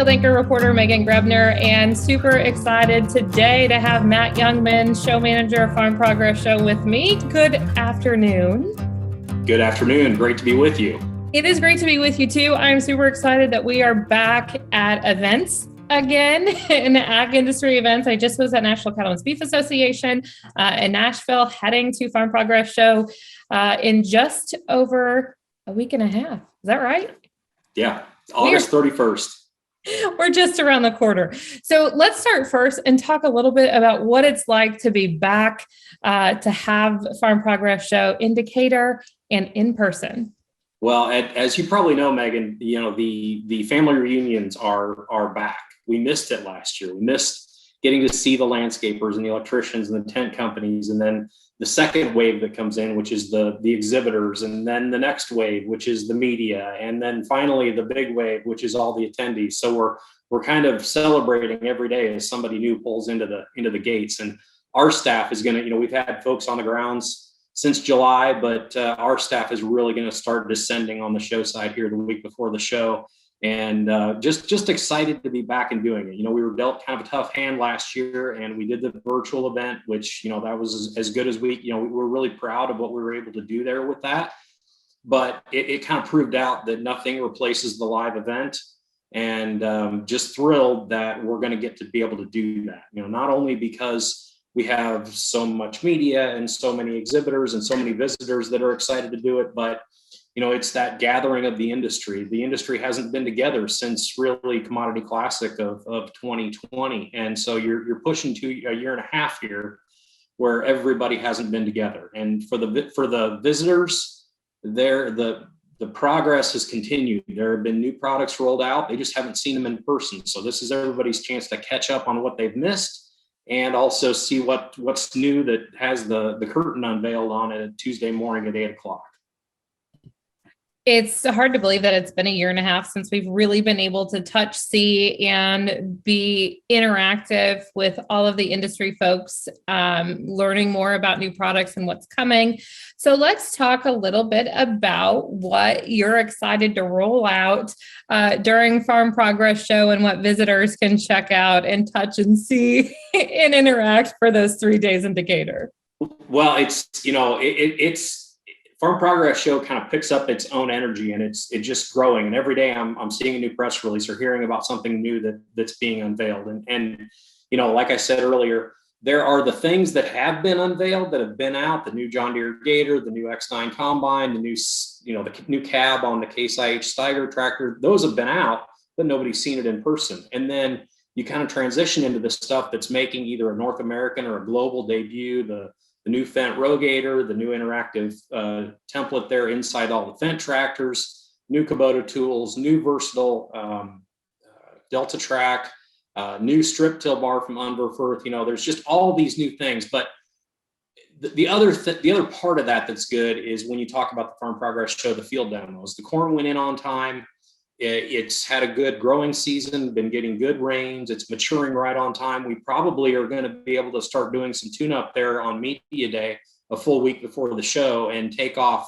Brownfield anchor reporter Meghan Grebner, and super excited today to have Matt Jungmann, show manager of Farm Progress Show, with me. Good afternoon. Good afternoon. Great to be with you. It is great to be with you too. I'm super excited that we are back at events again in the ag industry events. I just was at National Cattlemen's Beef Association in Nashville, heading to Farm Progress Show in just over a week and a half. Is that right? Yeah, August 31st. We're just around the corner. So let's start first and talk a little bit about what it's like to be back to have Farm Progress Show in Decatur and in person. Well, as you probably know, Meghan, the family reunions are back. We missed it last year. We missed getting to see the landscapers and the electricians and the tent companies, and then the second wave that comes in, which is the exhibitors, and then the next wave, which is the media, and then finally the big wave, which is all the attendees. So we're kind of celebrating every day as somebody new pulls into the gates. And our staff is going to, we've had folks on the grounds since July, but our staff is really going to start descending on the show side here the week before the show. And just excited to be back and doing it. We were dealt kind of a tough hand last year, and we did the virtual event, which, that was as good as we were really proud of what we were able to do there with that. But it kind of proved out that nothing replaces the live event, and just thrilled that we're going to get to be able to do that. Not only because we have so much media and so many exhibitors and so many visitors that are excited to do it, but it's that gathering of the industry. The industry hasn't been together since really Commodity Classic of 2020. And so you're pushing to a year and a half here where everybody hasn't been together. And for the visitors, the progress has continued. There have been new products rolled out. They just haven't seen them in person. So this is everybody's chance to catch up on what they've missed and also see what's new that has the curtain unveiled on it Tuesday morning at 8:00. It's hard to believe that it's been a year and a half since we've really been able to touch, see, and be interactive with all of the industry folks, learning more about new products and what's coming. So let's talk a little bit about what you're excited to roll out during Farm Progress Show and what visitors can check out and touch and see and interact for those 3 days in Decatur. Well, it's Farm Progress Show kind of picks up its own energy, and it's just growing. And every day I'm seeing a new press release or hearing about something new that's being unveiled. And like I said earlier, there are the things that have been unveiled that have been out: the new John Deere Gator, the new X9 Combine, the new cab on the Case IH Steiger tractor. Those have been out, but nobody's seen it in person. And then you kind of transition into the stuff that's making either a North American or a global debut: the new Fendt Rogator, the new interactive template there inside all the Fendt tractors, new Kubota tools, new versatile Delta Track, new strip till bar from Unverfirth. There's just all these new things. But the other part of that's good is when you talk about the Farm Progress Show, the field demos. The corn went in on time. It's had a good growing season, been getting good rains. It's maturing right on time. We probably are going to be able to start doing some tune-up there on Media Day, a full week before the show, and take off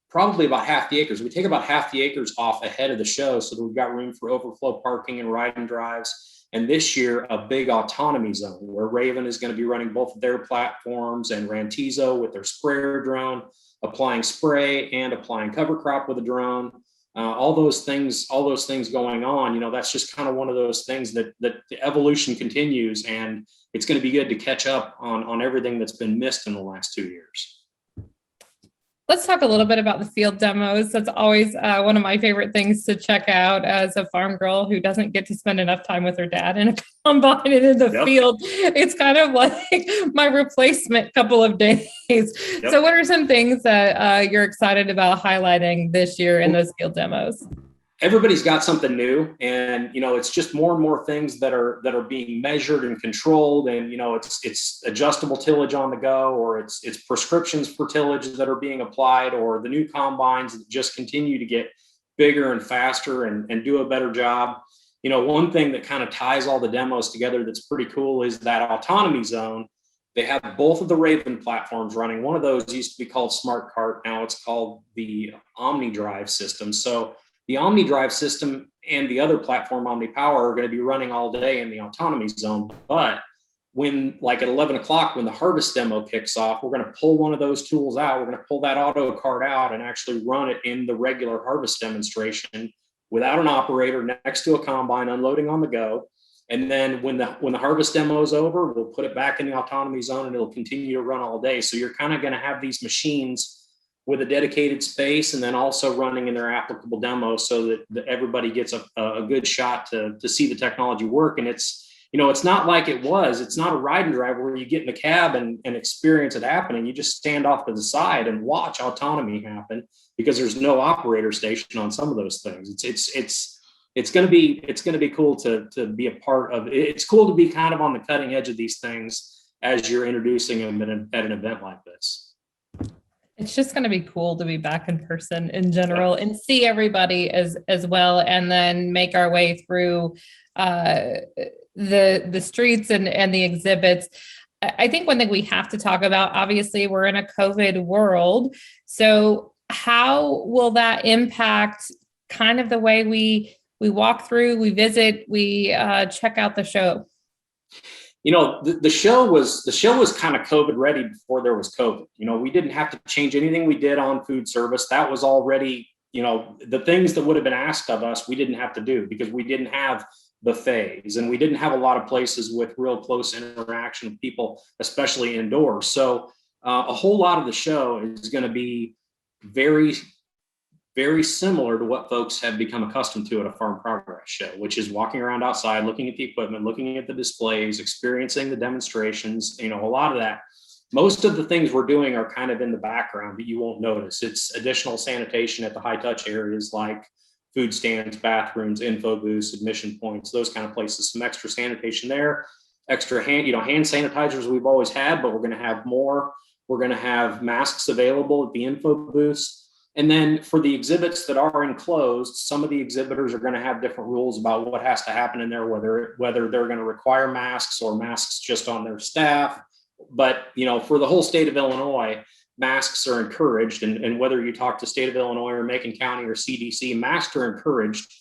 probably about half the acres. We take about half the acres off ahead of the show so that we've got room for overflow parking and ride and drives. And this year, a big autonomy zone where Raven is going to be running both of their platforms, and Rantizo with their sprayer drone, applying spray and applying cover crop with a drone. All those things going on, that's just kind of one of those things that the evolution continues, and it's going to be good to catch up on everything that's been missed in the last 2 years. Let's talk a little bit about the field demos. That's always one of my favorite things to check out as a farm girl who doesn't get to spend enough time with her dad in a combine and in the field. It's kind of like my replacement couple of days. Yep. So what are some things that you're excited about highlighting this year in those field demos? Everybody's got something new, and it's just more and more things that are being measured and controlled, and it's adjustable tillage on the go, or it's prescriptions for tillage that are being applied, or the new combines that just continue to get bigger and faster and do a better job. One thing that kind of ties all the demos together that's pretty cool is that autonomy zone. They have both of the Raven platforms running. One of those used to be called Smart Cart. Now it's called the OmniDrive system. So the OmniDrive system and the other platform, OmniPower, are going to be running all day in the autonomy zone. But when, like at 11 o'clock, when the harvest demo kicks off, we're going to pull one of those tools out. We're going to pull that auto cart out and actually run it in the regular harvest demonstration without an operator, next to a combine, unloading on the go. And then when the harvest demo is over, we'll put it back in the autonomy zone and it'll continue to run all day. So you're kind of going to have these machines with a dedicated space and then also running in their applicable demo so that everybody gets a good shot to see the technology work. And it's not like it's not a ride and drive where you get in the cab and experience it happening. You just stand off to the side and watch autonomy happen because there's no operator station on some of those things. It's going to be cool to be a part of. It's cool to be kind of on the cutting edge of these things as you're introducing them at an event like this. It's just going to be cool to be back in person in general and see everybody as well, and then make our way through the streets and the exhibits. I think one thing we have to talk about, obviously, we're in a COVID world. So how will that impact kind of the way we walk through, we visit, we check out the show? The show was kind of COVID ready before there was COVID. We didn't have to change anything we did on food service. That was already, the things that would have been asked of us, we didn't have to do because we didn't have buffets and we didn't have a lot of places with real close interaction with people, especially indoors. So a whole lot of the show is going to be very, very similar to what folks have become accustomed to at a farm progress show, which is walking around outside, looking at the equipment, looking at the displays, experiencing the demonstrations. A lot of that. Most of the things we're doing are kind of in the background, but you won't notice. It's additional sanitation at the high touch areas like food stands, bathrooms, info booths, admission points, those kind of places. Some extra sanitation there, extra hand sanitizers we've always had, but we're going to have more. We're going to have masks available at the info booths. And then for the exhibits that are enclosed, some of the exhibitors are going to have different rules about what has to happen in there, whether they're going to require masks or masks just on their staff. But, for the whole state of Illinois, masks are encouraged. And whether you talk to state of Illinois or Macon County or CDC, masks are encouraged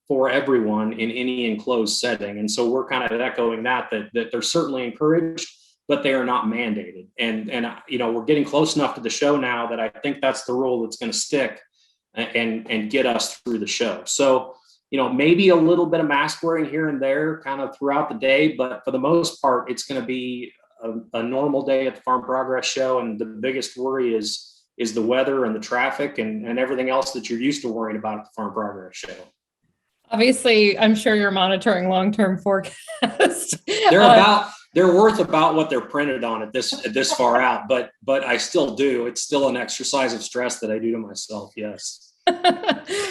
for everyone in any enclosed setting. And so we're kind of echoing that they're certainly encouraged, but they are not mandated. And we're getting close enough to the show now that I think that's the rule that's going to stick and get us through the show. So, maybe a little bit of mask wearing here and there kind of throughout the day, but for the most part, it's going to be a normal day at the Farm Progress Show. And the biggest worry is the weather and the traffic and everything else that you're used to worrying about at the Farm Progress Show. Obviously, I'm sure you're monitoring long-term forecast. They're worth about what they're printed on at this far out, but I still do. It's still an exercise of stress that I do to myself. Yes.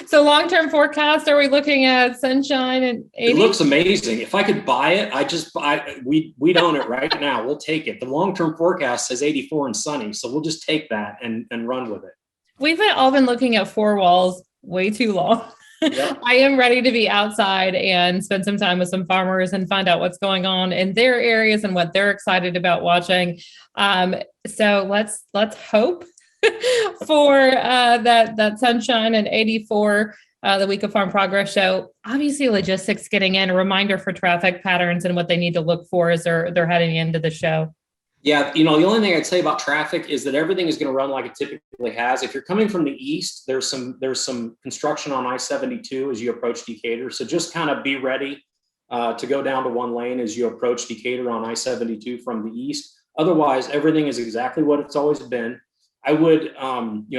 So long-term forecast, are we looking at sunshine and 80? It looks amazing. If I could buy it, we'd own it right now. We'll take it. The long-term forecast says 84 and sunny. So we'll just take that and run with it. We've all been looking at four walls way too long. Yep. I am ready to be outside and spend some time with some farmers and find out what's going on in their areas and what they're excited about watching. So let's hope for that sunshine and 84 the week of Farm Progress Show. Obviously, logistics getting in, a reminder for traffic patterns and what they need to look for as they're heading into the show. Yeah, the only thing I'd say about traffic is that everything is going to run like it typically has. If you're coming from the east, there's some construction on I-72 as you approach Decatur. So just kind of be ready to go down to one lane as you approach Decatur on I-72 from the east. Otherwise, everything is exactly what it's always been. I would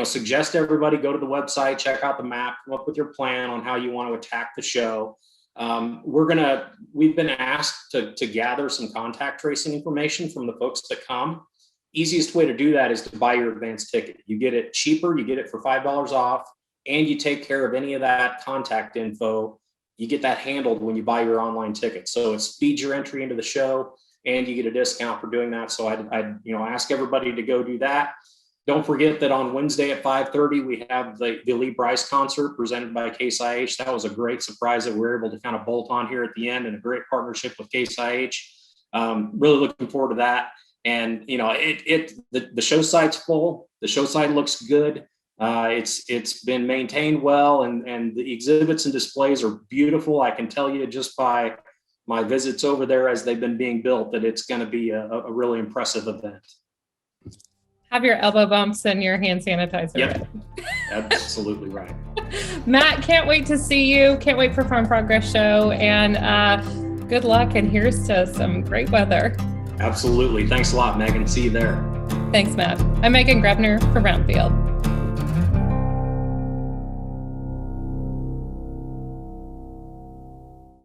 suggest everybody go to the website, check out the map, come up with your plan on how you want to attack the show. We've been asked to gather some contact tracing information from the folks that come. Easiest way to do that is to buy your advance ticket. You get it cheaper, you get it for $5 off, and you take care of any of that contact info. You get that handled when you buy your online ticket. So it speeds your entry into the show and you get a discount for doing that. So I'd ask everybody to go do that. Don't forget that on Wednesday at 5:30, we have the Lee Bryce concert presented by Case IH. That was a great surprise that we were able to kind of bolt on here at the end, and a great partnership with Case IH. Really looking forward to that. And, the show site's full. The show site looks good. It's been maintained well, and the exhibits and displays are beautiful. I can tell you just by my visits over there as they've been being built that it's going to be a really impressive event. Have your elbow bumps and your hand sanitizer. Yep, absolutely right. Matt, can't wait to see you. Can't wait for Farm Progress Show, and good luck, and here's to some great weather. Absolutely. Thanks a lot, Megan. See you there. Thanks, Matt. I'm Meghan Grebner for Brownfield.